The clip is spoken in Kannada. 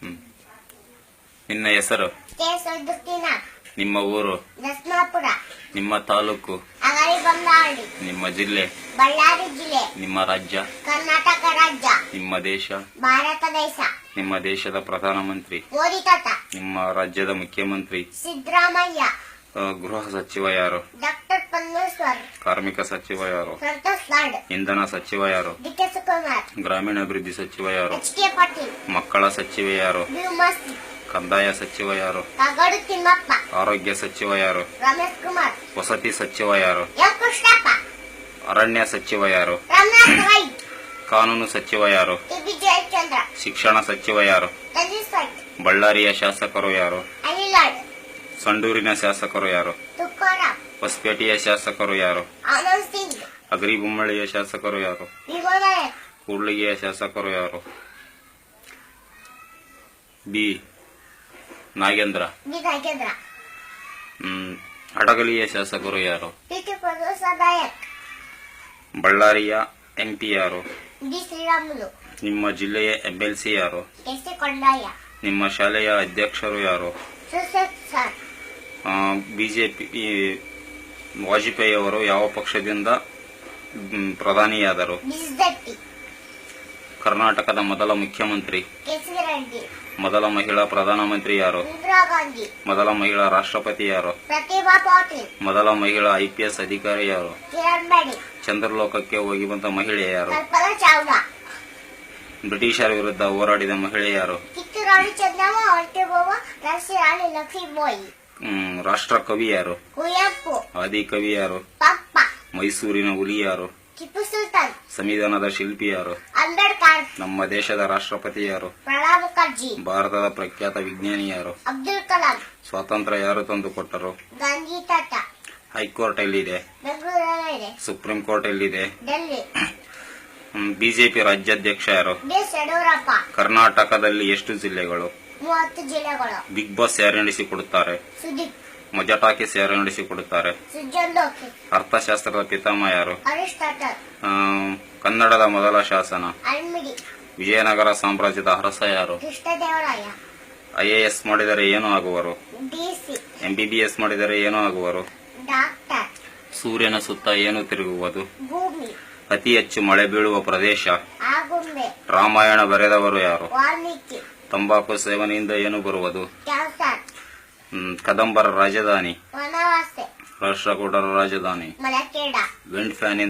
ಹ್ಮ್. ನಿನ್ನ ಹೆಸರು? ಕೆ. ಸದ್ದುತ್ತೀನಾಥ್. ನಿಮ್ಮ ಊರು? ದಸ್ನಾಪುರ. ನಿಮ್ಮ ತಾಲೂಕು? ಅಗರಿಬೊಮ್ಮನಹಳ್ಳಿ. ನಿಮ್ಮ ಜಿಲ್ಲೆ? ಬಳ್ಳಾರಿ ಜಿಲ್ಲೆ. ನಿಮ್ಮ ರಾಜ್ಯ? ಕರ್ನಾಟಕ ರಾಜ್ಯ. ನಿಮ್ಮ ದೇಶ? ಭಾರತ ದೇಶ. ನಿಮ್ಮ ದೇಶದ ಪ್ರಧಾನಮಂತ್ರಿ? ಮೋದಿ ತಾತ. ನಿಮ್ಮ ರಾಜ್ಯದ ಮುಖ್ಯಮಂತ್ರಿ? ಸಿದ್ದರಾಮಯ್ಯ. ಗೃಹ ಸಚಿವ ಯಾರು? ಡಾಕ್ಟರ್ ಪರಮೇಶ್ವರ್. ಕಾರ್ಮಿಕ ಸಚಿವ ಯಾರು? ಸಂತೋಷ್ ಲಾಡ್. ಇಂಧನ ಸಚಿವ ಯಾರು? D K Shivakumar. ಗ್ರಾಮೀಣಾಭಿವೃದ್ಧಿ ಸಚಿವ ಯಾರು? H K Patil. ಮಕ್ಕಳ ಸಚಿವ ಯಾರು? ವ್ಯೂಮಸಿ. ಕಂದಾಯ ಸಚಿವ ಯಾರು? ಕಾಗೋಡು ತಿಮ್ಮಪ್ಪ. ಆರೋಗ್ಯ ಸಚಿವ ಯಾರು? ರಮೇಶ್ ಕುಮಾರ್. ವಸತಿ ಸಚಿವ ಯಾರು? ಎಂ ಕೃಷ್ಣಪ್ಪ. ಅರಣ್ಯ ಸಚಿವ ಯಾರು? ರಮನಾಥ್ ರೈ. ಕಾನೂನು ಸಚಿವ ಯಾರು? T B Jayachandra. ಶಿಕ್ಷಣ ಸಚಿವ ಯಾರು? ರಜೀಶ್ ಭಟ್. ಬಳ್ಳಾರಿಯ ಶಾಸಕರು ಯಾರು? ಅನಿಲಾಡ್. ಸಂಡೂರಿನ ಶಾಸಕರು ಯಾರು? ತುಕಾರಾಮ್. ಹೊಸಪೇಟೆಯ ಶಾಸಕರು ಯಾರು? ಆನಂದ್ ಸಿಂಗ್. ಅಗರಿಬೊಮ್ಮಳಿಯ ಶಾಸಕರು ಯಾರು? ವಿಮೋದಯ. ಕೂಡ್ಲಿಗಿಯ ಶಾಸಕರು ಯಾರು? ಬಿ ನಾಗೇಂದ್ರ. ಬಿ ನಾಗೇಂದ್ರ. ಹಡಗಲಿಯ ಶಾಸಕರು ಯಾರು? ಟಿ ಟಿ ಪ್ರಸಾದಾಯಕ್. ಬಳ್ಳಾರಿಯ ಎಂಪಿ ಯಾರು? ಡಿ ಶ್ರೀರಾಮುಲು. ನಿಮ್ಮ ಜಿಲ್ಲೆಯ ಎಂಎಲ್ಸಿ ಯಾರು? S C Kondaiah. ನಿಮ್ಮ ಶಾಲೆಯ ಅಧ್ಯಕ್ಷರು ಯಾರು? ಸುಶೇಖ್ ಸರ್. ಬಿಜೆಪಿ ವಾಜಪೇಯಿ ಅವರು ಯಾವ ಪಕ್ಷದಿಂದ ಪ್ರಧಾನಿಯಾದರು? ಬಿಜೆಪಿ. ಕರ್ನಾಟಕದ ಮೊದಲ ಮುಖ್ಯಮಂತ್ರಿ? ಕೆ.ಸಿ. ರೆಡ್ಡಿ. ಮೊದಲ ಮಹಿಳಾ ಪ್ರಧಾನಮಂತ್ರಿ ಯಾರು? ಇಂದಿರಾ ಗಾಂಧಿ. ಮೊದಲ ಮಹಿಳಾ ರಾಷ್ಟ್ರಪತಿ ಯಾರು? ಪ್ರತಿಭಾ ಪಾಟೀಲ್. ಮೊದಲ ಮಹಿಳಾ ಐಪಿಎಸ್ ಅಧಿಕಾರಿ ಯಾರು? ಕಿರಣ್ ಬೇಡಿ. ಚಂದ್ರಲೋಕಕ್ಕೆ ಹೋಗಿ ಬಂದ ಮಹಿಳೆ ಯಾರು? ಕಲ್ಪನಾ ಚಾವ್ಲಾ. ಬ್ರಿಟಿಷರ ವಿರುದ್ಧ ಹೋರಾಡಿದ ಮಹಿಳೆ ಯಾರು? ಕಿತ್ತೂರಾಣಿ ಚೆನ್ನಮ್ಮ, ಹೊರಟೆಬಾವ, ರಾಷ್ಟ್ರೀಯ ರಾಣಿ ಲಕ್ಷ್ಮೀಬಾಯಿ. ರಾಷ್ಟ್ರ ಕವಿ ಯಾರು? ಕುವೆಂಪು. ಆದಿ ಕವಿ ಯಾರು? ಪಪ್ಪ. ಮೈಸೂರಿನ ಹುಲಿ ಯಾರು? ಟಿಪ್ಪು ಸುಲ್ತಾನ್. ಸಂವಿಧಾನದ ಶಿಲ್ಪಿ ಯಾರು? ಅಂಬೇಡ್ಕರ್. ನಮ್ಮ ದೇಶದ ರಾಷ್ಟ್ರಪತಿ ಯಾರು? ಪ್ರಣಬ್ ಮುಖರ್ಜಿ. ಭಾರತದ ಪ್ರಖ್ಯಾತ ವಿಜ್ಞಾನಿ ಯಾರು? ಅಬ್ದುಲ್ ಕಲಾಂ. ಸ್ವಾತಂತ್ರ್ಯ ಯಾರು ತಂದುಕೊಟ್ಟರು? ಗಾಂಧಿ ತಾತ. ಹೈಕೋರ್ಟ್ ಎಲ್ಲಿದೆ? ಬೆಂಗಳೂರಿನಲ್ಲಿದೆ. ಸುಪ್ರೀಂ ಕೋರ್ಟ್ ಎಲ್ಲಿದೆ? ಡೆಲ್ಲಿ. ಬಿಜೆಪಿ ರಾಜ್ಯಾಧ್ಯಕ್ಷ ಯಾರು? ಡಿ ಯಡಿಯೂರಪ್ಪ. ಕರ್ನಾಟಕದಲ್ಲಿ ಎಷ್ಟು ಜಿಲ್ಲೆಗಳು? 30 ಜಿಲ್ಲೆಗಳು. ಬಿಗ್ ಬಾಸ್ ಯಾರು ನಡೆಸಿಕೊಡುತ್ತಾರೆ? ಸುದೀಪ್. ಮಜಟಾಕಿಸ್ ಯಾರು ನಡೆಸಿಕೊಡುತ್ತಾರೆ? ಸುಜನ್ ಲೋಕಿ. ಅರ್ಥಶಾಸ್ತ್ರದ ಪಿತಾಮಹ ಯಾರು? ಅರಿಸ್ಟಾಟಲ್. ಕನ್ನಡದ ಮೊದಲ ಶಾಸನ? ಅಲ್ಮಿಡಿ. ವಿಜಯನಗರ ಸಾಮ್ರಾಜ್ಯದ ಅರಸ ಯಾರು? ಕೃಷ್ಣದೇವರಾಯ. ಐಎಎಸ್ ಮಾಡಿದರೆ ಏನು ಆಗುವರು? ಡಿಸಿ. ಎಂಬಿಬಿಎಸ್ ಮಾಡಿದರೆ ಏನು ಆಗುವರು? ಡಾಕ್ಟರ್. ಸೂರ್ಯನ ಸುತ್ತ ಏನು ತಿರುಗುವುದು? ಭೂಮಿ. ಅತಿ ಹೆಚ್ಚು ಮಳೆ ಬೀಳುವ ಪ್ರದೇಶ? ಆಗುಂಬೆ. ರಾಮಾಯಣ ಬರೆದವರು ಯಾರು? ವಾಲ್ಮೀಕಿ. ತಂಬಾಕು ಸೇವನೆಯಿಂದ ಏನು ಬರುವುದು? ಕ್ಯಾನ್ಸರ್. ಕದಂಬರ ರಾಜಧಾನಿ? ವನವಾಸೆ. ರಾಷ್ಟ್ರಕೂಟರ ರಾಜಧಾನಿ? ಮಲಕೇಡ. Wind fan